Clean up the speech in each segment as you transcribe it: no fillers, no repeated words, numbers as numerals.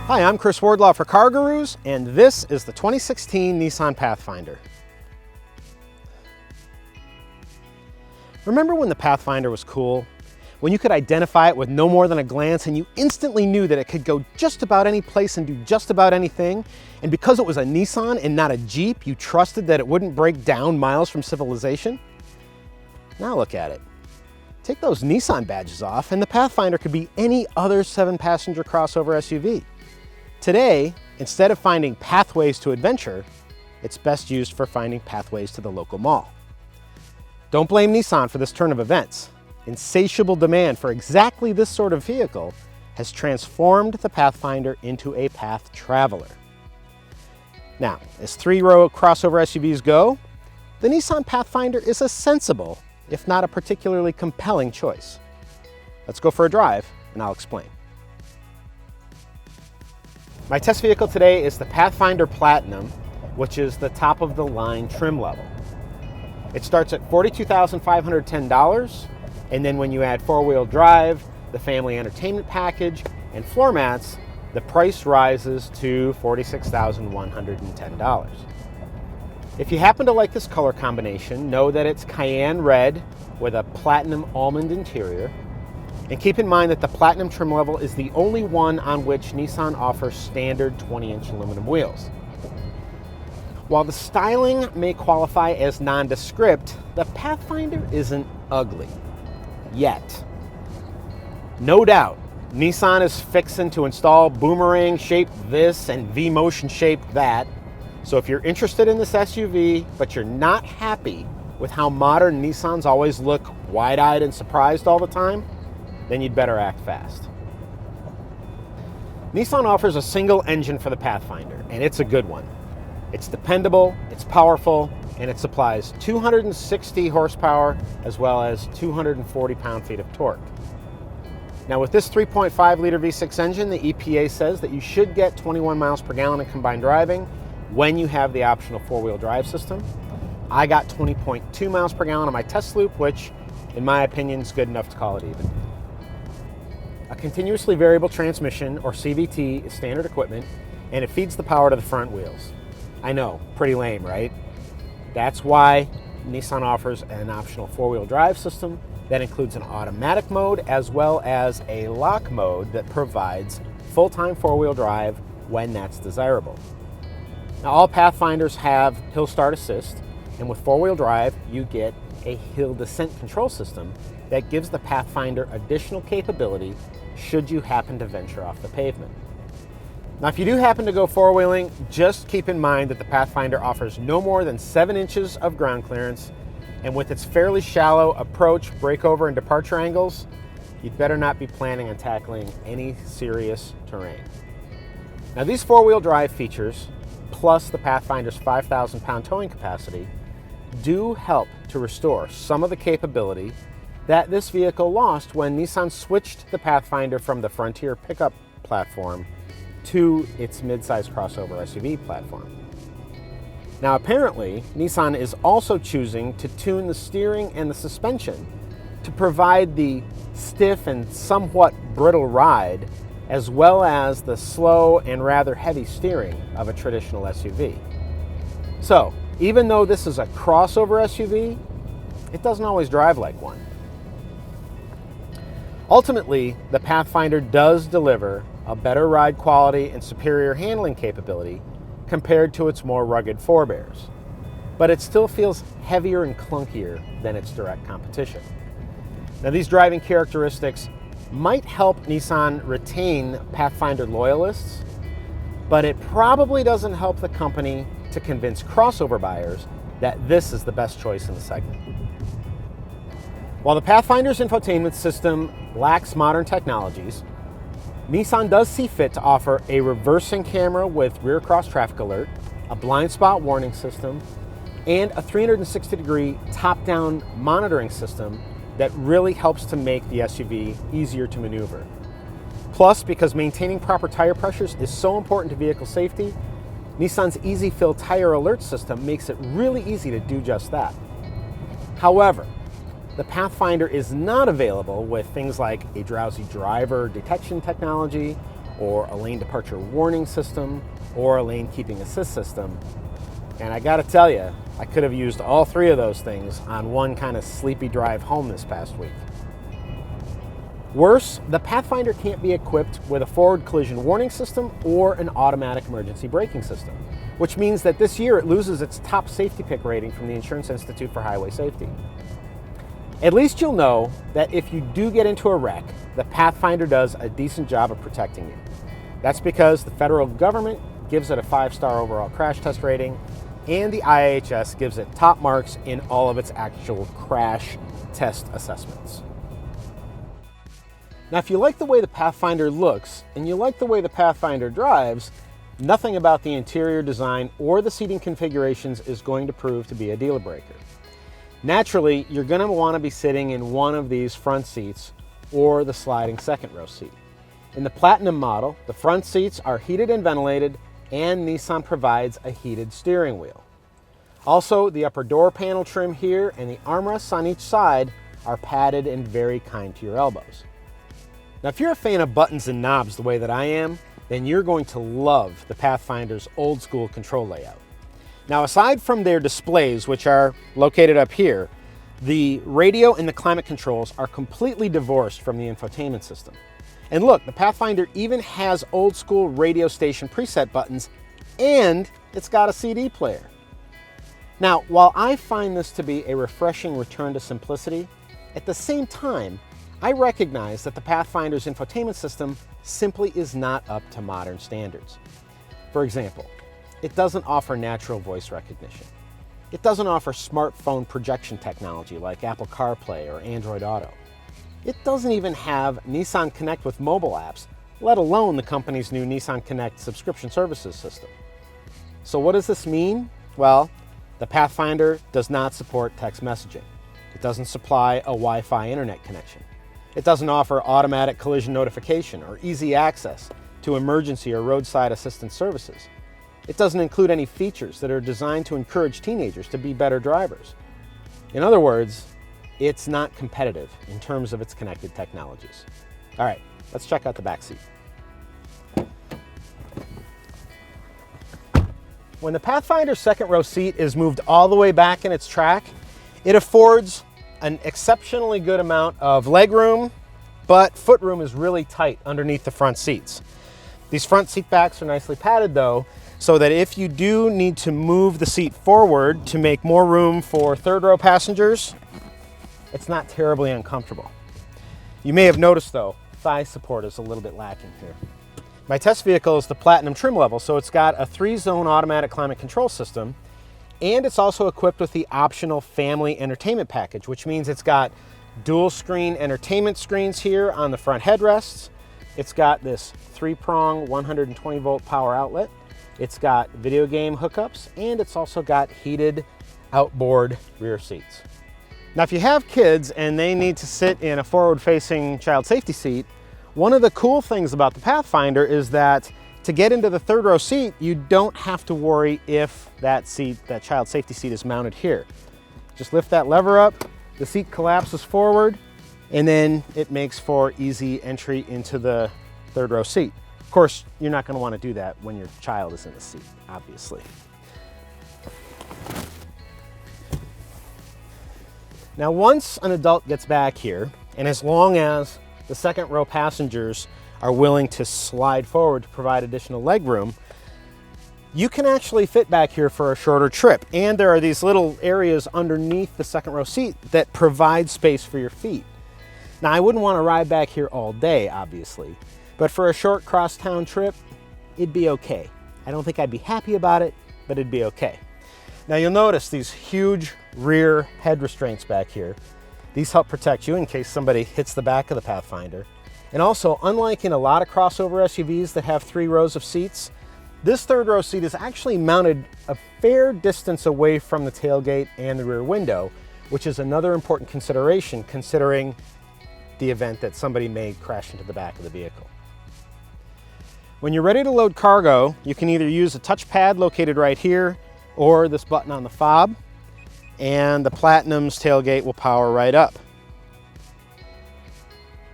Hi, I'm Chris Wardlaw for CarGurus, and this is the 2016 Nissan Pathfinder. Remember when the Pathfinder was cool? When you could identify it with no more than a glance and you instantly knew that it could go just about any place and do just about anything? And because it was a Nissan and not a Jeep, you trusted that it wouldn't break down miles from civilization? Now look at it. Take those Nissan badges off and the Pathfinder could be any other 7-passenger crossover SUV. Today, instead of finding pathways to adventure, it's best used for finding pathways to the local mall. Don't blame Nissan for this turn of events. Insatiable demand for exactly this sort of vehicle has transformed the Pathfinder into a path traveler. Now, as 3-row crossover SUVs go, the Nissan Pathfinder is a sensible, if not a particularly compelling choice. Let's go for a drive, and I'll explain. My test vehicle today is the Pathfinder Platinum, which is the top of the line trim level. It starts at $42,510, and then when you add 4-wheel drive, the family entertainment package, and floor mats, the price rises to $46,110. If you happen to like this color combination, know that it's cayenne red with a platinum almond interior. And keep in mind that the Platinum trim level is the only one on which Nissan offers standard 20-inch aluminum wheels. While the styling may qualify as nondescript, the Pathfinder isn't ugly. Yet. No doubt, Nissan is fixing to install boomerang shape this and V-motion shape that. So if you're interested in this SUV, but you're not happy with how modern Nissans always look wide-eyed and surprised all the time, then you'd better act fast. Nissan offers a single engine for the Pathfinder, and it's a good one. It's dependable, it's powerful, and it supplies 260 horsepower as well as 240 pound-feet of torque. Now with this 3.5-liter V6 engine, the EPA says that you should get 21 miles per gallon in combined driving when you have the optional 4-wheel drive system. I got 20.2 miles per gallon on my test loop, which in my opinion is good enough to call it even. A continuously variable transmission, or CVT, is standard equipment, and it feeds the power to the front wheels. I know, pretty lame, right? That's why Nissan offers an optional 4-wheel drive system that includes an automatic mode as well as a lock mode that provides full-time 4-wheel drive when that's desirable. Now, all Pathfinders have hill start assist, and with 4-wheel drive, you get a hill descent control system that gives the Pathfinder additional capability should you happen to venture off the pavement. Now, if you do happen to go 4-wheeling, just keep in mind that the Pathfinder offers no more than 7 inches of ground clearance, and with its fairly shallow approach, breakover, and departure angles, you'd better not be planning on tackling any serious terrain. Now, these 4-wheel drive features, plus the Pathfinder's 5,000-pound towing capacity, do help to restore some of the capability that this vehicle lost when Nissan switched the Pathfinder from the Frontier pickup platform to its midsize crossover SUV platform. Now apparently, Nissan is also choosing to tune the steering and the suspension to provide the stiff and somewhat brittle ride, as well as the slow and rather heavy steering of a traditional SUV. So, even though this is a crossover SUV, it doesn't always drive like one. Ultimately, the Pathfinder does deliver a better ride quality and superior handling capability compared to its more rugged forebears, but it still feels heavier and clunkier than its direct competition. Now, these driving characteristics might help Nissan retain Pathfinder loyalists, but it probably doesn't help the company to convince crossover buyers that this is the best choice in the segment. While the Pathfinder's infotainment system lacks modern technologies, Nissan does see fit to offer a reversing camera with rear cross traffic alert, a blind spot warning system, and a 360-degree top-down monitoring system that really helps to make the SUV easier to maneuver. Plus, because maintaining proper tire pressures is so important to vehicle safety, Nissan's Easy Fill tire alert system makes it really easy to do just that. However, the Pathfinder is not available with things like a drowsy driver detection technology or a lane departure warning system, or a lane keeping assist system. And I gotta tell you, I could have used all three of those things on one kind of sleepy drive home this past week. Worse, the Pathfinder can't be equipped with a forward collision warning system or an automatic emergency braking system, which means that this year it loses its top safety pick rating from the Insurance Institute for Highway Safety. At least you'll know that if you do get into a wreck, the Pathfinder does a decent job of protecting you. That's because the federal government gives it a 5-star overall crash test rating, and the IIHS gives it top marks in all of its actual crash test assessments. Now, if you like the way the Pathfinder looks and you like the way the Pathfinder drives, nothing about the interior design or the seating configurations is going to prove to be a deal breaker. Naturally, you're going to want to be sitting in one of these front seats or the sliding second row seat. In the Platinum model, the front seats are heated and ventilated, and Nissan provides a heated steering wheel. Also, the upper door panel trim here and the armrests on each side are padded and very kind to your elbows. Now, if you're a fan of buttons and knobs the way that I am, then you're going to love the Pathfinder's old school control layout. Now, aside from their displays, which are located up here, the radio and the climate controls are completely divorced from the infotainment system. And look, the Pathfinder even has old school radio station preset buttons, and it's got a CD player. Now, while I find this to be a refreshing return to simplicity, at the same time, I recognize that the Pathfinder's infotainment system simply is not up to modern standards. For example, it doesn't offer natural voice recognition. It doesn't offer smartphone projection technology like Apple CarPlay or Android Auto. It doesn't even have Nissan Connect with mobile apps, let alone the company's new Nissan Connect subscription services system. So what does this mean? Well, the Pathfinder does not support text messaging. It doesn't supply a Wi-Fi internet connection. It doesn't offer automatic collision notification or easy access to emergency or roadside assistance services. It doesn't include any features that are designed to encourage teenagers to be better drivers. In other words, it's not competitive in terms of its connected technologies. All right, let's check out the back seat. When the Pathfinder's second row seat is moved all the way back in its track, it affords an exceptionally good amount of leg room, but foot room is really tight underneath the front seats. These front seat backs are nicely padded though, so that if you do need to move the seat forward to make more room for third row passengers, it's not terribly uncomfortable. You may have noticed though, thigh support is a little bit lacking here. My test vehicle is the Platinum trim level, so it's got a 3-zone automatic climate control system, and it's also equipped with the optional family entertainment package, which means it's got dual screen entertainment screens here on the front headrests. It's got this 3-prong 120 volt power outlet. It's got video game hookups, and it's also got heated outboard rear seats. Now, if you have kids and they need to sit in a forward-facing child safety seat, one of the cool things about the Pathfinder is that to get into the third row seat, you don't have to worry if that child safety seat is mounted here. Just lift that lever up, the seat collapses forward, and then it makes for easy entry into the third row seat. Of course, you're not going to want to do that when your child is in the seat, obviously. Now, once an adult gets back here, and as long as the second row passengers are willing to slide forward to provide additional leg room, you can actually fit back here for a shorter trip. And there are these little areas underneath the second row seat that provide space for your feet. Now, I wouldn't want to ride back here all day, obviously, but for a short crosstown trip, it'd be okay. I don't think I'd be happy about it, but it'd be okay. Now, you'll notice these huge rear head restraints back here. These help protect you in case somebody hits the back of the Pathfinder. And also, unlike in a lot of crossover SUVs that have 3 rows of seats, this third row seat is actually mounted a fair distance away from the tailgate and the rear window, which is another important consideration considering the event that somebody may crash into the back of the vehicle. When you're ready to load cargo, you can either use a touchpad located right here or this button on the fob, and the Platinum's tailgate will power right up.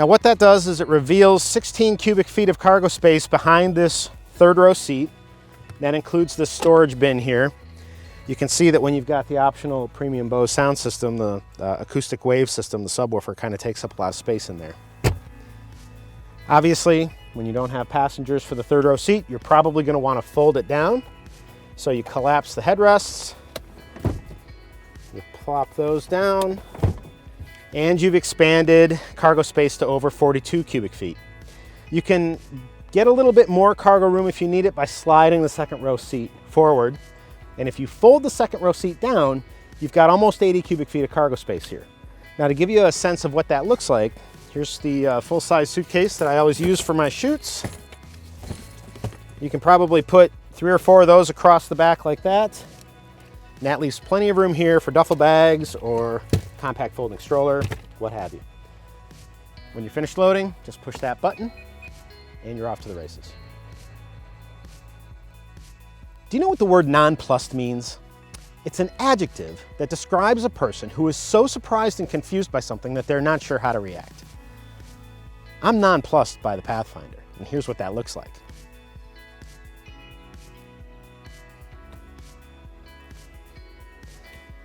Now what that does is it reveals 16 cubic feet of cargo space behind this third row seat. That includes this storage bin here. You can see that when you've got the optional premium Bose sound system, the acoustic wave system, the subwoofer kind of takes up a lot of space in there. Obviously, when you don't have passengers for the third row seat, you're probably going to want to fold it down. So you collapse the headrests, you plop those down, and you've expanded cargo space to over 42 cubic feet. You can get a little bit more cargo room if you need it by sliding the second row seat forward. And if you fold the second row seat down, you've got almost 80 cubic feet of cargo space here. Now to give you a sense of what that looks like, here's the full-size suitcase that I always use for my shoots. You can probably put 3 or 4 of those across the back like that. And that leaves plenty of room here for duffel bags or compact folding stroller, what have you. When you're finished loading, just push that button and you're off to the races. Do you know what the word nonplussed means? It's an adjective that describes a person who is so surprised and confused by something that they're not sure how to react. I'm nonplussed by the Pathfinder, and here's what that looks like.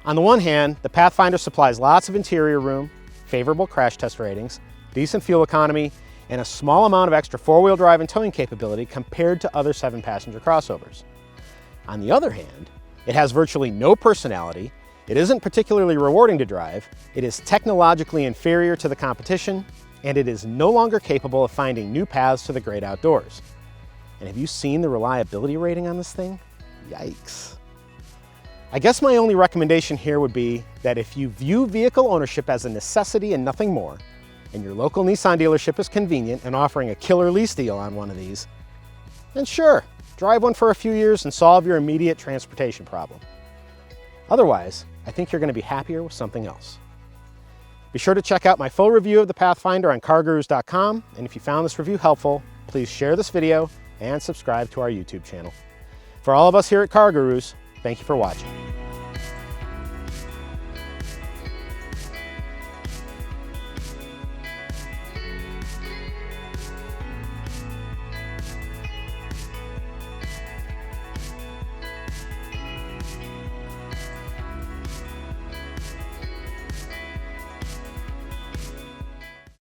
On the one hand, the Pathfinder supplies lots of interior room, favorable crash test ratings, decent fuel economy, and a small amount of extra four-wheel drive and towing capability compared to other 7-passenger crossovers. On the other hand, it has virtually no personality, it isn't particularly rewarding to drive, it is technologically inferior to the competition, and it is no longer capable of finding new paths to the great outdoors. And have you seen the reliability rating on this thing? Yikes. I guess my only recommendation here would be that if you view vehicle ownership as a necessity and nothing more, and your local Nissan dealership is convenient and offering a killer lease deal on one of these, then sure, drive one for a few years and solve your immediate transportation problem. Otherwise, I think you're going to be happier with something else. Be sure to check out my full review of the Pathfinder on CarGurus.com, and if you found this review helpful, please share this video and subscribe to our YouTube channel. For all of us here at CarGurus, thank you for watching.